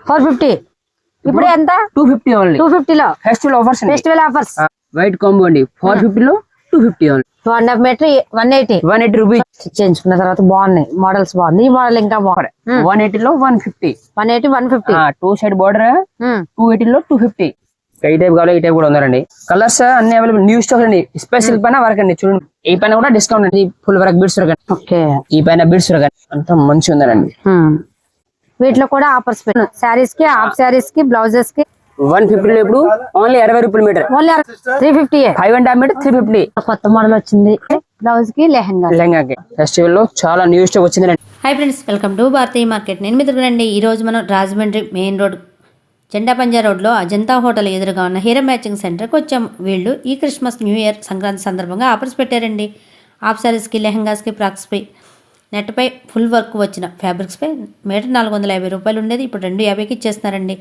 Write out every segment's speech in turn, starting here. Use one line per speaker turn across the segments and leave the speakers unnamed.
450. ఇప్పుడు ఎంత?
250 ఓన్లీ.
250 లో
festival offers.
Festival offers.
White combo అండి 450 లో 250 ఓన్లీ.
2.5 metre 180
rupees.
చేయించుకున్న తర్వాత బాగున్నాయి మోడల్స్. బాగుంది ఈ మోడల్ ఇంకా బాగుంది.
180 లో 150.
180
టూ సైడ్ బోర్డర్ 280 లో 250. ఈ టైప్ కావాలి, ఈ టైప్ కూడా ఉన్నారండి. కలర్స్ అన్ని అవైలబుల్, న్యూ స్టాక్ అండి. స్పెషల్ పైన వర్క్ అండి. చూడండి ఈ పైన కూడా డిస్కౌంట్ అండి. Full work beads work.
Okay,
ఈ పైన బీడ్స్ వర్క్ అంతా మంచి ఉందండి.
వీటిలో కూడా ఆఫర్స్ శారీస్ కి, హాఫ్ శారీస్ కి, బ్లౌజెస్ కి
150 లో ఇప్పుడు ఓన్లీ 60 రూపాయలు మీటర్.
ఓన్లీ 350.
5.5 మీటర్ 350.
కొత్త మోడల్ వచ్చింది. బ్లౌజ్ కి
లెహంగాకి ఫెస్టివల్ లో చాలా న్యూ స్టాక్ వచ్చిందండి.
Hi friends, welcome to Bharatiya market. నేను మీ దగ్గరండి. ఈ రోజు మనం రాజమండ్రి మెయిన్ రోడ్ జెండా పంజా రోడ్లో అజంతా హోటల్ ఎదురుగా ఉన్న హీరో మ్యాచింగ్ సెంటర్కి వచ్చాము. వీళ్ళు ఈ క్రిస్మస్ న్యూ ఇయర్ సంక్రాంతి సందర్భంగా ఆఫర్స్ పెట్టారండి. హాఫ్ శారీస్కి, లెహంగాస్కి, ఫ్రాక్స్పై నెట్పై ఫుల్ వర్క్ వచ్చిన ఫ్యాబ్రిక్స్పై మీటర్ 450 రూపాయలు ఉండేది, ఇప్పుడు 250కి ఇచ్చేస్తున్నారండి.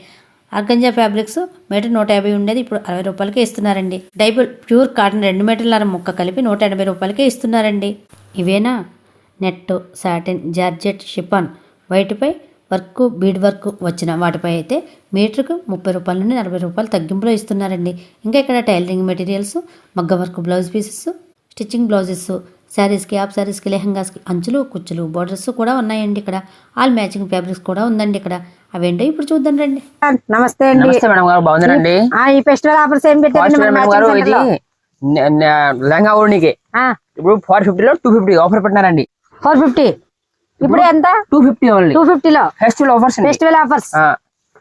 ఆర్గంజా ఫ్యాబ్రిక్స్ మీటర్ 150 ఉండేది, ఇప్పుడు 60 రూపాయలకే ఇస్తున్నారండి. డైబుల్ ప్యూర్ కాటన్ 2 మీటర్ల ముక్క కలిపి 180 రూపాయలకే ఇస్తున్నారండి. ఇవేనా నెట్, సాటిన్, జార్జెట్, షిఫాన్ వైట్పై వర్క్, బీడ్ వర్క్ వచ్చిన వాటిపై అయితే మీటర్కు 30 రూపాయల నుండి 40 రూపాయలు తగ్గింపులో ఇస్తున్నారండి. ఇంకా ఇక్కడ టైలరింగ్ మెటీరియల్స్, మగ్గ work blouse pieces, stitching blouses, శారీస్కి, హాఫ్ శారీస్కి, లెహంగాస్కి అంచులు, కుచ్చులు, బోర్డర్స్ కూడా ఉన్నాయండి. ఇక్కడ ఆల్ మ్యాచింగ్ ఫ్యాబ్రిక్స్ కూడా ఉందండి. ఇక్కడ అవేంటో ఇప్పుడు చూద్దాం రండి.
నమస్తే అండి.
మేడం గారు బాగుందండి.
ఈ ఫెస్టివల్ ఆఫర్స్ ఏం పెట్టారండి?
లెహంగా ఓడికి ఇప్పుడు 450 లో 250 ఆఫర్ పెట్టినారండి.
450. ఇప్పుడు ఎంత?
250 ఓన్లీ.
250 లో
ఫెస్టివల్ ఆఫర్స్.
Festival offers.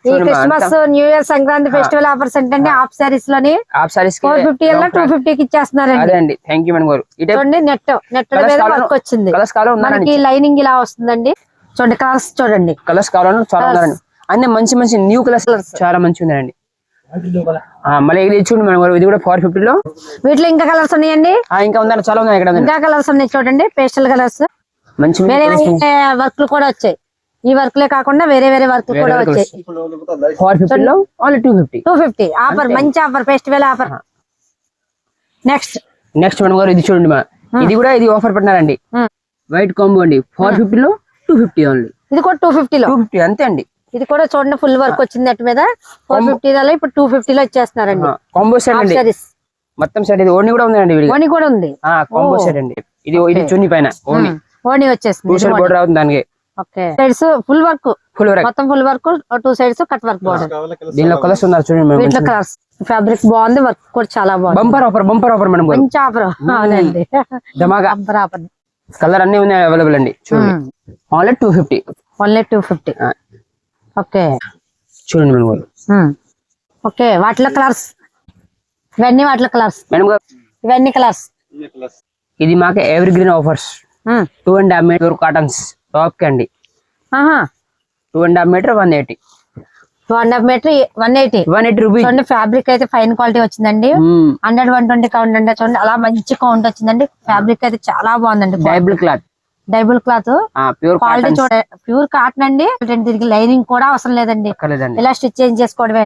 ఈ Christmas, new year, Sankranti festival offers అంటే హాఫ్ శారీస్ లోని 450 లో 250 కి ఇచ్చేస్తున్నారండి.
అదే అండి, థ్యాంక్ యూ మేడం గారు.
చూడండి నెట్ మీద వర్క్ వచ్చింది. మనకి లైనింగ్ ఇలా వస్తుందండి. చూడండి కలర్స్, చూడండి
కలర్స్ కావాలని చాలా ఉన్నారండి. అన్ని మంచి మంచి న్యూ కలర్స్ చాలా మంచి ఉందండి. మళ్ళీ ఇది చూడండి మేడం గారు, ఇది కూడా 450 లో.
వీటిలో ఇంకా కలర్స్ ఉన్నాయండి.
ఇంకా ఉందండి, చాలా ఉన్నాయి. ఇక్కడ
ఇంకా కలర్స్ ఉన్నాయి చూడండి, పేస్టల్ కలర్స్.
మంచి
వేరే వర్క్లు కూడా వచ్చాయి. ఈ వర్క్లే కాకుండా వేరే వేరే వర్క్ కూడా వచ్చాయి.
450 లో ఓన్లీ
250 ఆఫర్, మంచి offer, festival offer. Next
madam గారు ఇది చూడండి, ఇది కూడా ఇది ఆఫర్ పెట్టినారండి. వైట్ కాంబో అండి 450 లో 250 ఓన్లీ.
ఇది కూడా 250 లో
250 అంతే అండి.
ఇది కూడా చూడండి ఫుల్ వర్క్ వచ్చింది నెట్ మీద. 450 లో ఇప్పుడు 250 లో ఇచ్చేస్తున్నారండి.
కాంబో సెట్ అండి, మొత్తం సెట్. ఇది ఓణి కూడా ఉందండి.
ఓణి కూడా ఉంది.
కాంబో సెట్ అండి. ఇది చున్నీ పైన
ఓణి వచ్చేస్తుంది.
బోర్డర్ అవుతుంది దానికి.
ఓకే, సైడ్స్ ఫుల్ వర్క్, మొత్తం full work, 2 sides cut work border.
దీనిలో కలర్స్ ఉన్నారు చూడండి.
వీటిలో కలర్స్, ఫ్యాబ్రిక్ బాగుంది, వర్క్ కూడా చాలా బాగుంది.
Bumper offer madam.
మంచి ఆఫర్. అవునండి, బంపర్ ఆఫర్.
కలర్ అన్ని ఉన్నాయి అవైలబుల్ అండి. చూడండి ఓన్లీ 250.
ఓకే
చూడండి మేడం గారు.
ఓకే, వాటిలో కలర్స్ ఇవన్నీ, వాటిలో కలర్స్
మేడం గారు,
ఇవన్నీ కలర్స్.
ఇది మాకు evergreen offers. 2.5 metre cottons top కి అండి. 2.5 మీటర్ 180.
2.5 metre 180
rupees.
చూడండి ఫ్యాబ్రిక్ అయితే ఫైన్ క్వాలిటీ వచ్చిందండి. 100-120 కౌంట్ అండి. చూడండి అలా మంచి కౌంట్ వచ్చిందండి. ఫ్యాబ్రిక్ అయితే చాలా బాగుందండి. డైబుల్ క్లాత్
ప్యూర్
క్వాలిటీ చూడండి, ప్యూర్ కాటన్ అండి. దీనికి లైనింగ్ కూడా అవసరం లేదండి. ఇలా స్టిచ్ చేంజ్ చేసుకోవడమే.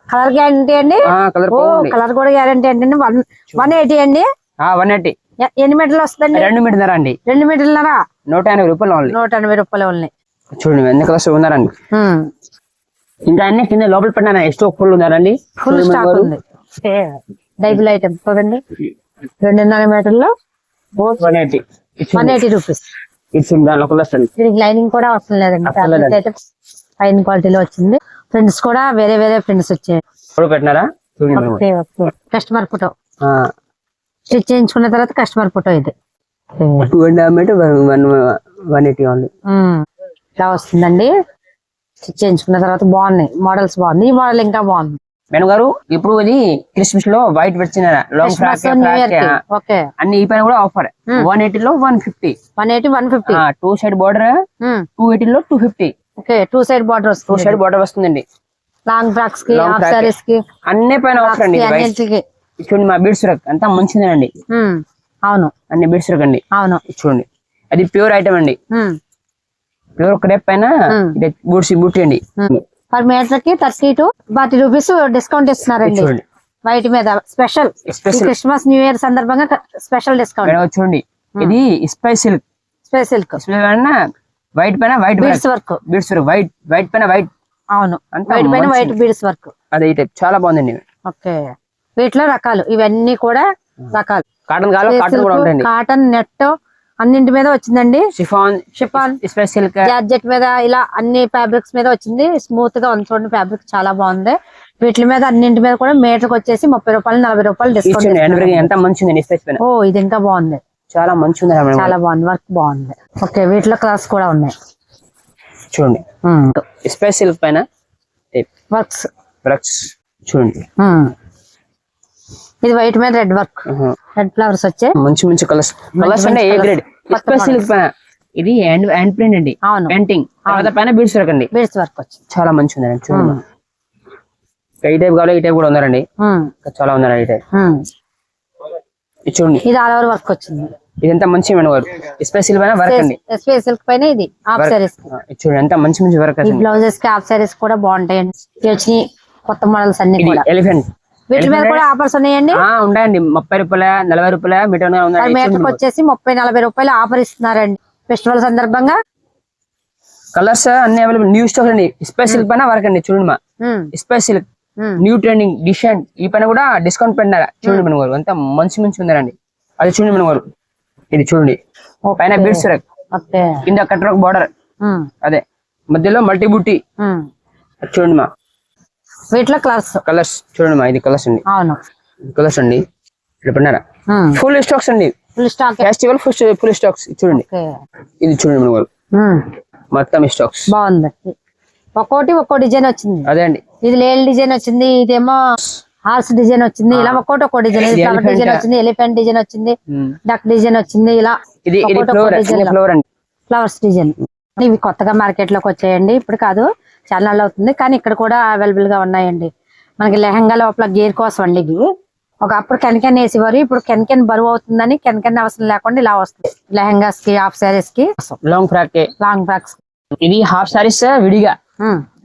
కలర్ గ్యారంటీ అండి. కలర్ కూడా గ్యారంటీ అండి. 180 అండి.
180.
ఎన్ని మీటర్లు వస్తుందండి?
2 మీటర్లు అండి.
2 మీటర్లరా?
180 రూపాయలు ఓన్లీ.
180 రూపాయలు ఓన్లీ.
చూడండి ఎన్ని కలర్స్ ఉన్నారండి. ఇంకా అన్ని కింద లోపల పడిన స్టాక్ ఫుల్ ఉన్నారండి.
ఫుల్ స్టాక్ ఉంది. డైబుల్ ఐటమ్ చూడండి, 2.5 మీటర్లో 180 రూపీస్. దీనికి లైనింగ్ కూడా అవసరం లేదండి. అయితే ఫైన్ క్వాలిటీలో వచ్చింది. ఫ్రెండ్స్ కూడా వేరే వేరే ఫ్రెండ్స్ వచ్చాయి.
పెట్టినారా?
కస్టమర్ ఫోటో స్టిచ్ చేయించుకున్న తర్వాత కస్టమర్ ఫోటో. ఇది
2.5 మీటర్ 180 ఓన్లీ.
ఇలా వస్తుందండి. స్టిచ్ చేయించుకున్న తర్వాత బాగున్నాయి మోడల్స్. బాగుంది ఈ మోడల్, ఇంకా బాగుంది
మేడం గారు. ఇప్పుడు ఇది క్రిస్మస్ లో వైట్ వచ్చిన లాంగ్ ఫ్రాక్ అన్ని ఈ పైన కూడా ఆఫర్. 180 లో 150.
150.
2 సైడ్ బోర్డర్ 280 లో 250.
Okay, 2 side border.
2 side border వస్తుందండి.
లాంగ్ ఫ్రాక్స్ కి, హాఫ్ సారీస్ కి
అన్ని పైన ఆఫర్ అండి. చూడండి మా బీడ్స్ వర్క్ అంతా మంచిదండి.
అవును,
అన్ని బీడ్స్ వర్క్ అండి.
అవును,
చూడండి అది ప్యూర్ ఐటమ్ అండి. ప్యూర్ క్రేప్ పైన బూటీ అండి.
పర్ మీటర్ కి 30 రూపీస్ డిస్కౌంట్ ఇస్తున్నారండి. వైట్ మీద స్పెషల్ క్రిస్మస్ న్యూ ఇయర్ సందర్భంగా స్పెషల్ డిస్కౌంట్.
చూడండి ఇది స్పై సిల్క్. వైట్ పైన వైట్ బీడ్స్ వర్క్. వైట్ పైన వైట్
అవును,
అంతా
వైట్ పైన
మంచి-
వైట్ బీడ్స్ వర్క్.
అదే ఈ టైప్ చాలా బాగుందండి.
ఓకే, వీటిలో రకాలు ఇవన్నీ కూడా రకాలు.
కాటన్ కావాలి, కాటన్ కూడా ఉంటాయండి.
కాటన్, నెట్ అన్నింటి మీద వచ్చిందండి.
Chiffon,
chiffon,
special silk,
georgette మీద ఇలా అన్ని ఫ్యాబ్రిక్స్ మీద వచ్చింది. స్మూత్ గా ఉంది చూడండి, ఫ్యాబ్రిక్ చాలా బాగుంది. వీటి మీద అన్నింటి మీద కూడా మీటర్ వచ్చేసి 30 రూపాయలు 40 రూపాయలు డిస్కౌంట్.
ఎంత మంచిది స్పెస్ పైన.
ఓ, ఇది ఇంకా బాగుంది,
చాలా మంచి ఉంది,
చాలా బాగుంది, వర్క్ బాగుంది. ఓకే, వీటిలో కలర్స్ కూడా ఉన్నాయి
చూడండి. స్పెస్ సిల్క్ పైన
వర్క్స్.
వర్క్స్ చూడండి.
ఇది వైట్ మీద రెడ్ వర్క్, రెడ్ ఫ్లవర్స్ వచ్చాయి.
మంచి మంచి కలర్స్ అంటే ఏ గ్రేడ్. స్పెస్ సిల్క్ పైన ఇది హ్యాండ్ ప్రింట్ అండి.
అవును,
పెయింటింగ్ తర్వాత పైన బీడ్స్ వర్క్ అండి.
బీడ్స్ వర్క్ వచ్చింది,
చాలా మంచి ఉందండి చూడండి. ఈ టైప్ కావాలి, ఈ టైప్ కూడా ఉందండి. చాలా ఉందండి ఈ టైప్. ఇది చూడండి,
ఇది ఆల్ ఓవర్ వర్క్ వచ్చింది.
ఇదంతా మంచి వారు స్పెస్ సిల్క్ పైన వర్క్ అండి.
స్పేస్ సిల్క్ పైన ఇది హాఫ్ సారీస్.
చూడండి ఎంత మంచి మంచి వర్క్.
ఈ బ్లౌజెస్ కి హాఫ్ సారీస్ కూడా బాగుంటాయండి. వచ్చి కొత్త మోడల్స్ అన్ని కూడా.
ఎలిఫెంట్
వీటి మీద కూడా ఆఫర్స్ ఉన్నాయండి.
ఉంటాయండి. 30 రూపాయల 40 రూపాయల మీటర్
మీటర్ వచ్చేసి 30-40 రూపాయలు ఆఫర్ ఇస్తున్నారండి ఫెస్టివల్ సందర్భంగా.
కలర్స్ అన్ని అవైలబుల్. న్యూ స్టాక్ అండి. స్పెస్ సిల్క్ పైన వర్క్ అండి చూడండి. మా spice silk new trending design. ఈ పైన కూడా డిస్కౌంట్ పెట్టినారా చూడండి మన వారు. అంత మంచి మంచి ఉందండి. అది చూడండి మన వారు. ఇది చూడండి, పైన బీడ్స్ వర్క్, కింద కట్ వర్క్ బార్డర్, అదే మధ్యలో మల్టీ బుట్టి. చూడండి మా
వీటిలో కలర్స్
చూడండి మా. ఇది కలర్స్ అండి.
అవును,
కలర్స్ అండి. ఇక్కడ పడినారా ఫుల్ స్టాక్స్ అండి.
Full stock
festival full stocks చూడండి. ఇది చూడండి మన వారు, మొత్తం స్టాక్స్
బాగుంది. ఒక్కో డిజైన్ వచ్చింది.
అదే అండి.
ఇది లేల్ డిజైన్ వచ్చింది, ఇదేమో హార్స్ డిజైన్ వచ్చింది. ఇలా ఒక్కో డిజైన్. ఫ్లవర్ డిజైన్ వచ్చింది, ఎలిఫెంట్ డిజైన్ వచ్చింది, డక్ డిజైన్ వచ్చింది. ఇలా ఫ్లవర్స్ డిజైన్. ఇవి కొత్తగా మార్కెట్ లోకి వచ్చాయండి, ఇప్పుడు కాదు, చాలా నాళ్ళు అవుతుంది. కానీ ఇక్కడ కూడా అవైలబుల్ గా ఉన్నాయండి. మనకి లెహంగా లోపల గేర్ కోసం అండి. ఇవి ఒకప్పుడు కెన్ వేసేవారు, ఇప్పుడు కెన్ బరువు అవుతుందని కెన్ అవసరం లేకుండా ఇలా వస్తుంది. లెహంగాస్ కి, హాఫ్ సారీస్ కి,
లాంగ్ ఫ్రాక్స్. ఇది హాఫ్ సారీస్ విడిగా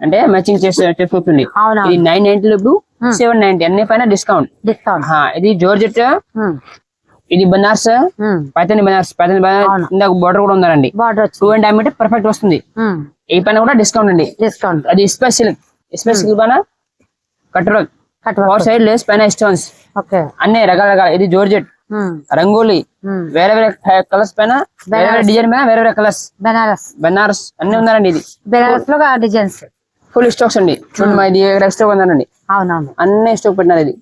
అంటే మ్యాచింగ్ చేసుకోవచ్చు.
అవునా,
ఇది 990 ఇప్పుడు 790 అన్ని పైన డిస్కౌంట్. ఇది జోర్జెట్, ఇది బనార్స్, పైతని బనార్స్. ఇందాక బోర్డర్ కూడా ఉందండి. 2.5 మీటర్ పర్ఫెక్ట్ వస్తుంది. ఈ పైన కూడా డిస్కౌంట్ అండి. అది స్పెస్ సిల్క్ పైన cut work, four side lace, పైన స్టోన్స్, అన్ని రకాల. ఇది జోర్జెట్, రంగోలీ, వేరే వేరే కలర్స్ పైన, వేరే వేరే డిజైన్ పైన వేరే వేరే కలర్స్. బనారస్ అన్ని ఉందండి. ఇది
బెనారస్ లో డిజైన్స్
ఫుల్ స్టాక్స్ అండి. చూడండి ఇది స్టాక్ ఉందండి.
అవునవును,
అన్ని స్టాక్ పెట్టినారు. ఇది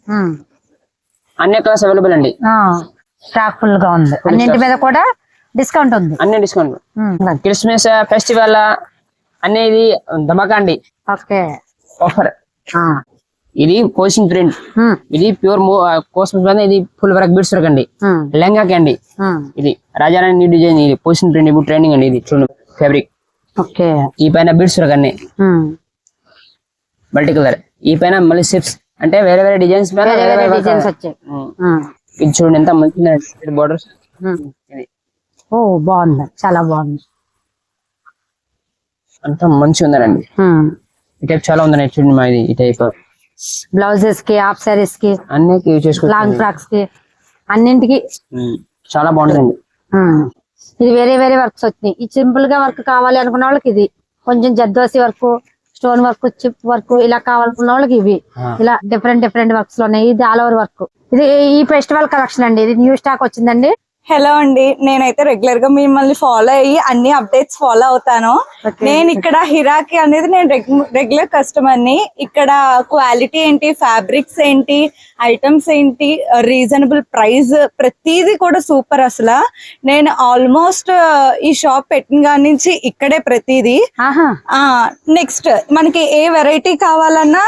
అన్ని కలర్స్ అవైలబుల్ అండి.
స్టాక్ ఫుల్ గా ఉంది. అన్నింటి మీద కూడా డిస్కౌంట్ ఉంది.
అన్ని డిస్కౌంట్. క్రిస్మస్ ఫెస్టివల్ అనేది ధమాకా అండి. ఆఫర్. ఇది కోసింగ్ ప్రింట్, ఇది ప్యూర్ కోస్మస్. ఇది ఫుల్ వర్క్ బీడ్స్ వర్క్ అండి. లెహంగాకి అండి. ఇది రాజారాణి న్యూ డిజైన్. ఇది కోసింగ్ ప్రింట్ ఇప్పుడు ట్రెండింగ్ అండి. ఇది చూడండి ఫ్యాబ్రిక్. ఈ పైన బీడ్స్ వర్క్ అన్ని మల్టీ కలర్. ఈ పైన మళ్ళీ సిప్స్ అంటే వేరే వేరే డిజైన్స్ పైన
వచ్చాయి.
ఇది చూడండి ఎంత మంచి బోర్డర్స్.
ఓ, బాగుంది, చాలా బాగుంది.
అంత మంచి ఉందండి. ఈ టైప్ చాలా ఉందండి. చూడండి మా. ఇది ఈ టైప్
బ్లౌజెస్ కి, హాఫ్ సారీస్ కి,
అన్ని చేసుకోవచ్చు.
లాంగ్ ఫ్రాక్స్ కి, అన్నింటికి
చాలా బాగుంటుందండి.
ఇది వేరే వేరే వర్క్స్ వచ్చినాయి. ఈ సింపుల్ గా వర్క్ కావాలి అనుకున్న వాళ్ళకి ఇది, కొంచెం zardozi work, stone work, chip work ఇలా కావాలనుకున్న వాళ్ళకి ఇవి. ఇలా డిఫరెంట్ వర్క్స్ లో ఉన్నాయి. ఇది ఆల్ ఓవర్ వర్క్. ఇది ఈ ఫెస్టివల్ కలెక్షన్ అండి. ఇది న్యూ స్టాక్ వచ్చిందండి.
హలో అండి, నేనైతే రెగ్యులర్ గా మిమ్మల్ని ఫాలో అయ్యి అన్ని అప్డేట్స్ ఫాలో అవుతాను. నేను ఇక్కడ హిరాకి అనేది నేను రెగ్యులర్ కస్టమర్ ని. ఇక్కడ క్వాలిటీ ఏంటి, ఫ్యాబ్రిక్స్ ఏంటి, ఐటమ్స్ ఏంటి, రీజనబుల్ ప్రైస్, ప్రతిదీ కూడా సూపర్. అసలు నేను ఆల్మోస్ట్ ఈ షాప్ పెట్టిన కాడి నుంచి ఇక్కడే ప్రతిదీ. నెక్స్ట్ మనకి ఏ వెరైటీ కావాలన్నా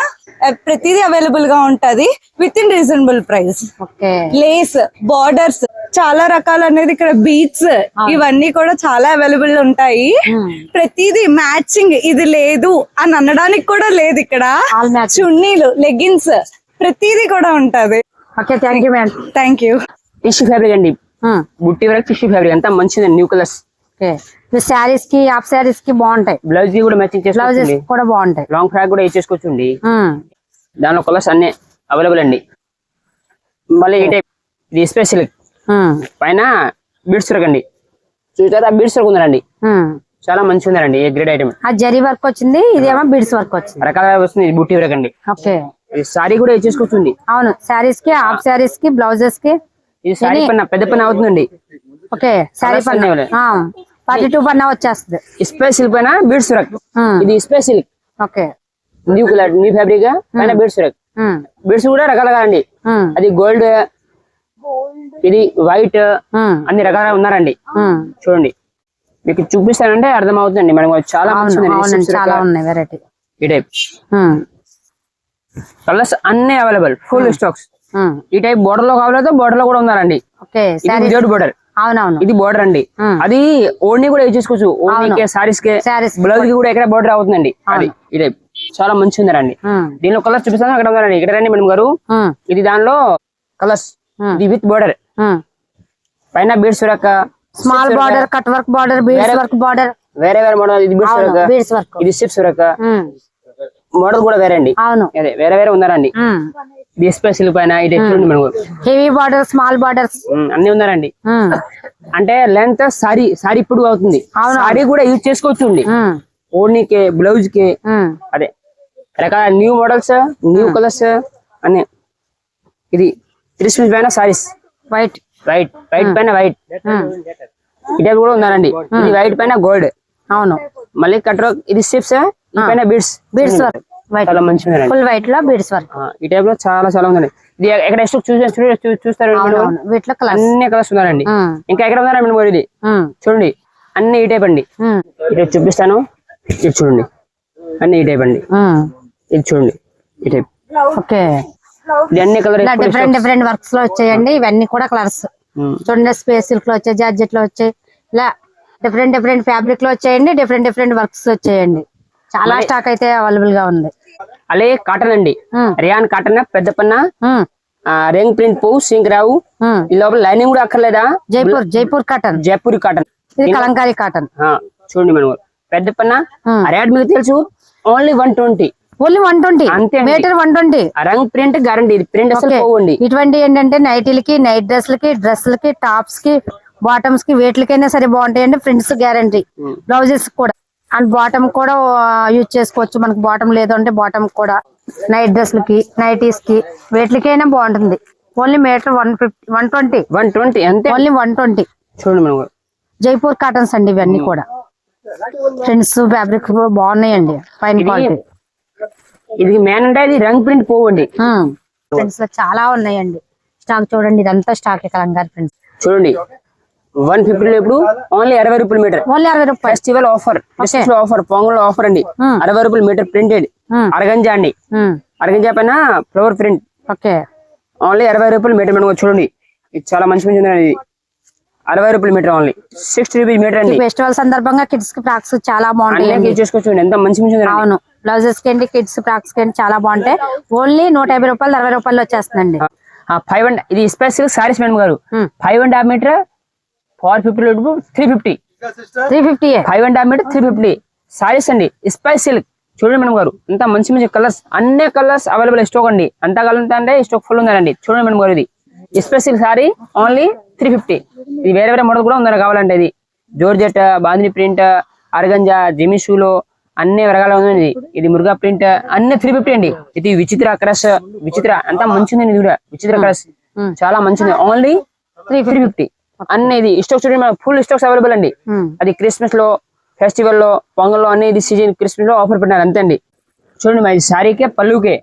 ప్రతిదీ అవైలబుల్ గా ఉంటది within reasonable price. Lace, borders, చాలా రకాలు అనేది ఇక్కడ బీట్స్, ఇవన్నీ కూడా చాలా అవైలబుల్ ఉంటాయి. ప్రతిదీ మ్యాచింగ్. ఇది లేదు అని అనడానికి కూడా లేదు ఇక్కడ. చున్నీలు, లెగిన్స్, ప్రతిదీ కూడా ఉంటది. Thank you.
టిష్యూ ఫ్యాబ్రిక్ అండి. బుట్టి వరకు టిష్యూ ఫ్యాబ్రిక్ అంతా మంచిది. New colours.
శారీస్ కి, హాఫ్ శారీస్ కి బాగుంటాయి.
బ్లౌజ్ కి కూడా మ్యాచింగ్
బ్లౌజెస్ కూడా బాగుంటాయి.
లాంగ్ ఫ్రాక్ కూడా వేసేసుకోవచ్చండి. దానిలో కలర్స్ అన్ని అవైలబుల్ అండి. మళ్ళీ ఈ టైప్ ఇది స్పెషల్ పైన బీడ్స్ వర్క్ అండి. చూసారా బీడ్స్ వర్క్ ఉందండి. చాలా మంచిగా ఉందండి. A grade item.
ఆ జరీ వర్క్ వచ్చింది, ఇదేమో బీడ్స్ వర్క్ వచ్చింది.
రకాల వస్తుంది. ఇది బుట్టి వరకు అండి.
ఓకే.
ఇది సారీ కూడా ఇచ్చేసుకొచ్చింది.
అవును, శారీస్ కి, హాఫ్ శారీస్ కి, బ్లౌజెస్ కి.
ఇది సారీ పన్న పెద్ద పన్న అవుతుందండి.
ఓకే, శారీ పన్న 42 పన్న వచ్చేస్తుంది.
స్పెషల్ పైన బీడ్స్ వర్క్. ఇది special.
Okay.
New colour, new fabric పైన బీడ్స్ వర్క్. బీడ్స్ కూడా రకాలుగా అండి. అది గోల్డ్, ఇది వైట్, అన్ని రకాలుగా ఉన్నారండి. చూడండి, మీకు చూపిస్తానంటే అర్థం అవుతుందండి. మనం చాలా
చాలా ఉన్నాయి వెరైటీ.
ఈ టైప్ కలర్స్ అన్ని అవైలబుల్, ఫుల్ స్టాక్స్. ఈ టైప్ బోర్డర్ లో కావాలంటే బోర్డర్ లో కూడా ఉన్నారండి. విజౌట్ బోర్డర్.
అవునవును,
ఇది బోర్డర్ అండి. అది ఓణి కూడా చేసుకోవచ్చు. ఓణికి, సారీస్ కి, బ్లౌజ్ కి కూడా ఎక్కడ బోర్డర్ అవుతుందండి. అది ఈ టైప్ చాలా మంచిగా ఉందండి. దీనిలో కలర్స్ చూపిస్తాను. అక్కడ ఉందండి. ఇక్కడ రండి మేడం గారు. ఇది దానిలో కలర్స్. ఇది విత్ బోర్డర్, పైన beads work,
small border, cut work border, beads work border,
వేరే వేరే మోడల్. ఇది బీడ్స్ వర్క్, ఇది సిప్స్ వర్క్. మోడల్ కూడా వేరే అండి.
అవును,
అదే వేరే వేరే ఉన్నారండి. ఇది స్పెషల్ పైన
హెవీ బార్డర్, స్మాల్ బార్డర్స్
అన్ని ఉన్నారండి. అంటే లెంత్ సారీ ఇప్పుడు అవుతుంది. సారీ కూడా యూజ్ చేసుకోవచ్చు. ఓణికి, బ్లౌజ్ కి, అదే రకాల న్యూ మోడల్స్, న్యూ కలర్స్ అన్ని. ఇది క్రిస్మస్ పైన సారీస్,
వైట్
వైట్ వైట్ పైన వైట్. ఇది కూడా ఉన్నారండి. ఇది వైట్ పైన గోల్డ్.
అవును,
మళ్ళీ కట్ వర్క్. ఇది సిప్స్, ఈ పైన బీడ్స్
వర్క్.
చాలా మంచిగా
ఫుల్ వైట్ లో బీడ్స్ వర్క్.
ఈ టైప్ లో చాలా చాలా ఉందండి. ఇది ఎక్కడ చూస్తారు
వీటిలో
అన్ని కలర్స్ ఉన్నారండి. ఇంకా ఎక్కడ ఉన్నారండి మేడం? ఇది చూడండి, అన్ని ఈ టైప్ అండి. ఇది చూపిస్తాను. ఇది చూడండి, అన్ని ఈ టైప్ అండి. ఇది చూడండి, ఈ టైప్.
ఓకే.
ఇది అన్ని కలర్
డిఫరెంట్ డిఫరెంట్ వర్క్స్ లో వచ్చాయండి. ఇవన్నీ కూడా కలర్స్ చూడండి. స్పేస్ సిల్క్ లో వచ్చాయి, జార్జెట్ లో వచ్చాయి, ఇలా డిఫరెంట్ డిఫరెంట్ ఫ్యాబ్రిక్ లో వచ్చాయండి. డిఫరెంట్ డిఫరెంట్ వర్క్స్ వచ్చాయండి. చాలా స్టాక్ అయితే అవైలబుల్ గా ఉంది.
అలాగే కాటన్ అండి. రియాన్ కాటన్, పెద్ద పన్న, రింగ్ ప్రింట్ పువ్వు, సింక్ రావు. ఈ లోపల లైనింగ్ కూడా అక్కర్లేదా?
జైపూర్ కాటన్.
జైపూర్ కాటన్,
ఇది కలంకారీ కాటన్.
చూడండి మేడం, పెద్ద పన్న. రేట్ మీకు తెలుసు, ఓన్లీ 120.
ఓన్లీ 120
అంతే.
మీటర్ 120.
రంగ్ ప్రింట్ గ్యారంటీ. ప్రింట్ అసలు పోవండి.
ఇటువంటి ఏంటంటే నైటీలకి, నైట్ డ్రెస్లకి, టాప్స్ కి, బాటమ్స్ కి, వేట్లకైనా సరే బాగుంటాయండి. Prints guarantee. బ్లౌజెస్ కూడా అండ్ బాటమ్ కూడా యూజ్ చేసుకోవచ్చు. మనకు బాటమ్ లేదు అంటే బాటమ్ కూడా, నైట్ డ్రెస్లకి, నైటీస్ కి, వేట్లకైనా బాగుంటుంది. ఓన్లీ మీటర్ 120
అంతే.
ఓన్లీ 120.
చూడండి మేడం,
జైపూర్ కాటన్స్ అండి ఇవన్నీ కూడా. ప్రింట్స్ ఫ్యాబ్రిక్ బాగున్నాయండి, ఫైన్ క్వాలిటీ.
ఇది మెయిన్ అంటే ఇది రంగ్ ప్రింట్ పోవండి.
ప్రింట్స్ లో చాలా ఉన్నాయండి. స్టాక్ చూడండి, ఇదంతా స్టాక్ కలంకారీ ప్రింట్స్.
చూడండి, 150 ఇప్పుడు ఓన్లీ 60 రూపాయలు మీటర్.
ఓన్లీ 60 రూపాయలు.
Festival offer, offer, pongal offer అండి. 60 రూపాయలు మీటర్ ప్రింటెడ్ అరగంజా అండి. అరగంజా పైన ఫ్లవర్ ప్రింట్.
ఓకే.
ఓన్లీ 60 రూపాయలు మీటర్. మనం చూడండి, ఇది చాలా మంచి మంచి ఉంది. 60 రూపాయలు మీటర్, ఓన్లీ 60 రూపీస్ మీటర్ అండి.
ఫెస్టివల్ సందర్భంగా కిడ్స్ కి ఫ్రాక్స్ చాలా బాగుంటాయి.
చేసుకోవచ్చు. ఎంత మంచి మంచి.
అవును, బ్లౌజెస్ కి, కిడ్స్ ఫ్రాక్స్ కి చాలా బాగుంటాయి. ఓన్లీ 150 రూపాయలు, 60 రూపాయలు వచ్చేస్తుందండి.
5 ఇది స్పెషల్ సారీస్ మేడం గారు. 5.5 మీటర్ 450, 350. 5.5 మీటర్ 350 సారీస్ అండి. స్పెషల్ చూడండి మేడం గారు, ఇంత మంచి మంచి కలర్స్, అన్ని కలర్స్ అవైలబుల్ స్టాక్ అండి. అంతా కలర్ అంటే స్టాక్ ఫుల్ ఉందండి. చూడండి మేడం గారు, ఇది స్పెషల్ సారీ ఓన్లీ 350. ఇది వేరే వేరే మోడల్ కూడా ఉందని కావాలంటే. ఇది జోర్జెట్, బాందిని ప్రింట్, అరగంజా, జిమిషూలో అన్ని రకాల ఉందండి. ఇది మురుగా ప్రింట్, అన్ని 350 అండి. ఇది విచిత్ర క్రష్, విచిత్ర అంతా మంచిది. ఇది కూడా విచిత్ర క్రష్ చాలా మంచిది. ఓన్లీ 350 అన్ని. ఇది స్టాక్ చూడండి, ఫుల్ స్టాక్స్ అవైలబుల్ అండి. అది క్రిస్మస్ లో, ఫెస్టివల్ లో, పొంగల్ లో, అన్ని ఇది సీజన్ క్రిస్మస్ లో ఆఫర్ పెట్టినారు అంతే అండి. చూడండి మా ఇది సారీకే, పళ్ళుకే,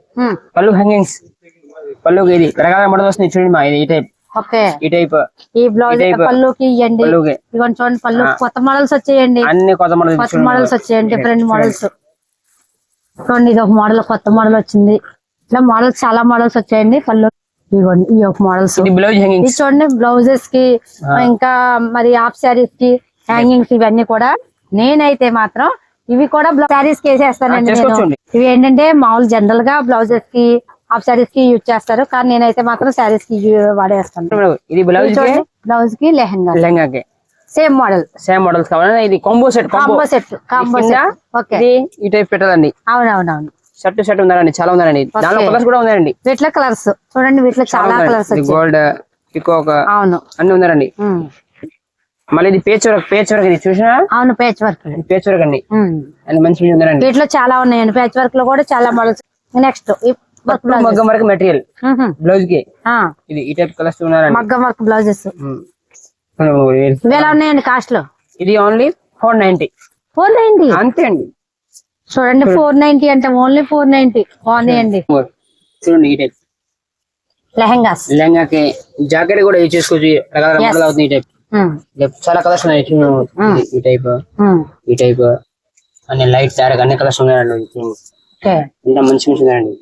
పళ్ళు హ్యాంగింగ్స్, పళ్ళుకి ఇది రకరకాల మోడల్ వస్తుంది. చూడండి మా ఇది ఈ టైప్. ఈ టైప్
ఈ బ్లౌజ్ పళ్ళుకి ఇవ్వండి. చూడండి, పళ్ళు కొత్త మోడల్స్ వచ్చాయండి.
అన్ని కొత్త
మోడల్స్ వచ్చాయండి. డిఫరెంట్ మోడల్స్ చూడండి. ఇది ఒక మోడల్, కొత్త మోడల్ వచ్చింది. ఇట్లా మోడల్స్ చాలా మోడల్స్ వచ్చాయండి. పళ్ళు ఇవ్వండి, ఈ ఒక మోడల్స్. చూడండి, బ్లౌజెస్ కి, ఇంకా మరి హాఫ్ శారీస్ కి హ్యాంగింగ్స్, ఇవన్నీ కూడా. నేనైతే మాత్రం ఇవి కూడా శారీస్ కి వేసేస్తానండి. ఇవి ఏంటంటే మామూలు జనరల్ గా బ్లౌజెస్ కి, హాఫ్ శారీస్ కి యూజ్ చేస్తారు, కానీ నేనైతే మాత్రం శారీస్ కి వాడేస్తాను.
ఇది
బ్లౌజ్ కి, లెహంగాకి సేమ్ మోడల్స్
కావాలన్నా ఇది కాంబో సెట్.
ఓకే,
ఈ టైప్ పెట్టాలండి.
అవునవునవును.
షర్ట్ ఉందండి, చాలా ఉందండి. దానిలో కలర్స్ కూడా ఉందండి.
వీటిలో కలర్స్ చూడండి, వీటిలో చాలా కలర్స్.
గోల్డ్, పికాక్,
అవును,
అన్ని ఉందండి. మళ్ళీ ఇది పేచ్ వర్క్ ఇది చూసినా
అవును, పేచ్ వర్క్.
పేచ్ వర్క్ అండి, అది మంచి ఉందండి.
వీటిలో చాలా ఉన్నాయండి, పేచ్ వర్క్ లో కూడా చాలా మోడల్స్. నెక్స్ట్
మగ్గం వర్క్ మెటీరియల్ బ్లౌజ్ కి ఇది ఈ టైప్ కలర్స్ ఉన్నారండి.
మగ్గం వర్క్ బ్లౌజెస్ ఇవి ఎలా ఉన్నాయండి కాస్ట్ లో?
ఇది ఓన్లీ 490.
490
అంతే అండి.
చూడండి, 490 అంటే ఓన్లీ 490. బాగున్నాయండి.
చూడండి ఈ టైప్
లెహంగాస్,
లెహంగాకి జాకెట్ కూడా యూజ్ చేసుకోవచ్చు. రకరకాల మోడల్ అవుతుంది ఈ టైప్. చాలా కలర్స్ ఉన్నాయి. ఈ టైప్ ఈ టైప్ అన్ని లైట్ డార్క్ అన్ని కలర్స్ ఉన్నాయండి. ఇంత మంచి ఉందండి.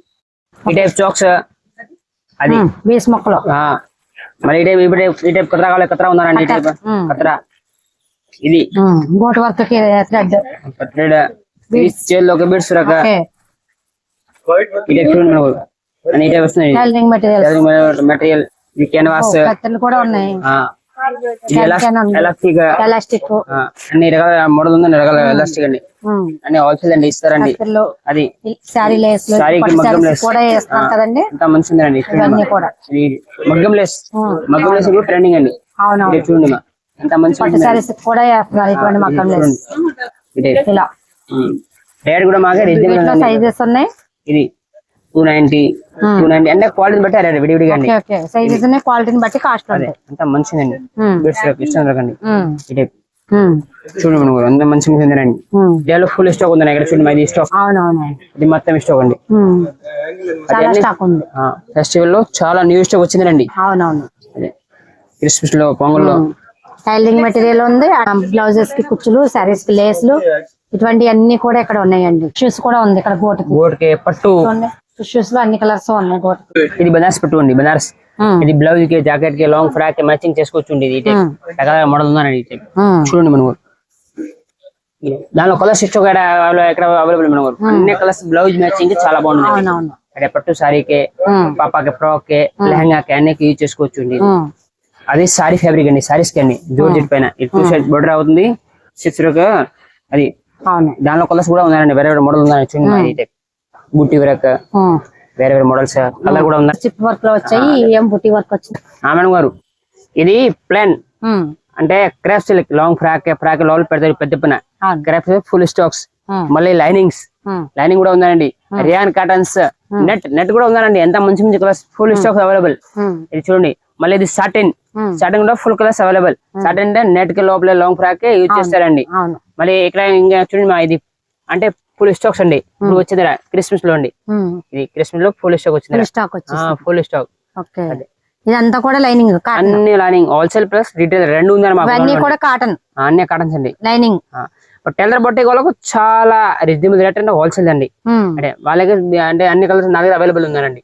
ఈ టైప్ చాక్స్ అది
బీస్ మొక్కలు.
మరి ఈ టైప్ కత్రా ఉన్నారండి. ఈ టైప్ కత్రా ఇది
గోట్ వర్క్ థ్రెడ్
చేతిలో బిడ్స్ రక ఈ టైప్ చూడండి అన్ని టైప్ వస్తున్నాయి.
టైలరింగ్
మెటీరియల్ ఇది కెన్వాస్
కత్తెలు కూడా ఉన్నాయి.
ఎలాస్టిక్
ఎలాస్టిక్
అన్ని రకాల మోడల్ ఉందండి. రకాల ఎలాస్టిక్ అండి అన్ని హోల్సేల్ అండి ఇస్తారండి. అది
శారీ లేస్
మగ్గం లేస్
కూడా వేస్తున్నారు కదండి.
అంత మంచిది అండి.
కూడా
మగ్గం లేస్ కూడా ట్రెండింగ్ అండి.
అవునవును,
చూడండి ఎంత మంచి
శారీస్ కూడా వేస్తున్నారు ఇటువంటి మగ్గం లేస్. ఇలా
రేట్ కూడా మాకే రీజనబుల్
సైజెస్ ఉన్నాయి.
ఇది 290 అంటే క్వాలిటీ బట్టి విడివిడిగా అండి.
సైజెస్ క్వాలిటీని బట్టి కాస్ట్ ఉంటాయి.
అంత మంచిదండి. ఇష్టం రకండి. చూడండి మనం అంత మంచిగా ఉందండి. ఇవాళ ఫుల్ స్టాక్ ఉందండి. ఇక్కడ చూడండి ఇది స్టాక్.
అవునవును,
ఇది మొత్తం స్టాక్ అండి.
చాలా స్టాక్ ఉంది.
ఫెస్టివల్ లో చాలా న్యూ స్టాక్ వచ్చిందండి.
అవునవును,
క్రిస్మస్ లో పొంగల్లో
టైలరింగ్ మెటీరియల్ ఉంది. బ్లౌజెస్ కి కుచ్చులు, శారీస్ కి లేస్లు, ఇటువంటి అన్ని కూడా ఇక్కడ ఉన్నాయండి. షూస్ కూడా ఉంది ఇక్కడ.
గోటుకి పట్టు
షూస్ లో అన్ని కలర్స్ ఉన్నాయి.
ఇది బనారస్ పట్టు అండి. బనారస్ ఇది బ్లౌజ్ కి జాకెట్ కి లాంగ్ ఫ్రాక్ కి మ్యాచింగ్ చేసుకోవచ్చు. ఇది రకరకాల మోడల్ ఉందండి. చూడండి మనం దానిలో కలర్స్ ఇష్టం ఎక్కడ అవైలబుల్ మనం అన్ని కలర్స్ బ్లౌజ్ మ్యాచింగ్ చాలా బాగుంది. అదే పట్టు సారీకి, పాపాకి, ఫ్రాక్ కి, లెహంగాకి అన్ని యూజ్ చేసుకోవచ్చు. అది సారీ ఫ్యాబ్రిక్ అండి. సారీస్ కి అండి జోర్జెట్ పైన టూ సైడ్ బోర్డర్ అవుతుంది. అది దానిలో కలర్స్ కూడా ఉన్నాయండి. వేరే వేరే మోడల్ ఉందండి. చూడండి బుట్టి వర్క్ వేరే వేరే మోడల్స్ కలర్ కూడా ఉంది.
చిప్ వర్క్ లో వచ్చాయి. ఏం బుట్టి వర్క్ వచ్చింది
మేడం గారు. ఇది ప్లాన్ అంటే క్రాఫ్ట్ సిల్క్ లాంగ్ ఫ్రాక్ లోపల పెడతారు. పెద్ద పైన క్రాఫ్ట్ ఫుల్ స్టాక్స్. మళ్ళీ లైనింగ్ కూడా ఉందండి. రియాన్ కాటన్స్ నెట్ కూడా ఉందండి. ఎంత మంచి మంచి కలర్స్ ఫుల్ స్టాక్స్ అవైలబుల్. ఇది చూడండి. మళ్ళీ ఇది సాటిన్ కూడా ఫుల్ కలర్స్ అవైలబుల్. సాటిన్ అంటే నెట్ కి లోపల లాంగ్ ఫ్రాక్ యూజ్ చేస్తారండి. మళ్ళీ ఇక్కడ ఇంకా చూడండి ఇది అంటే ఫుల్ స్టాక్స్ అండి. ఇప్పుడు వచ్చింది క్రిస్మస్ లో అండి. ఇది క్రిస్మస్ లో ఫుల్ స్టాక్ వచ్చింది. ఫుల్ స్టాక్
ఇదంతా కూడా లైనింగ్,
అన్ని లైనింగ్ హోల్సేల్ ప్లస్ రీటైల్ రెండు ఉందండి మాకు.
అన్ని కూడా కాటన్,
అన్ని కాటన్స్ అండి.
లైనింగ్
టైలర్ బొట్టే వాళ్ళకు చాలా రీజనబుల్ రేట్ అంటే హోల్సేల్ అండి. అంటే వాళ్ళకి అంటే అన్ని కలర్స్ నా దగ్గర అవైలబుల్ ఉందండి.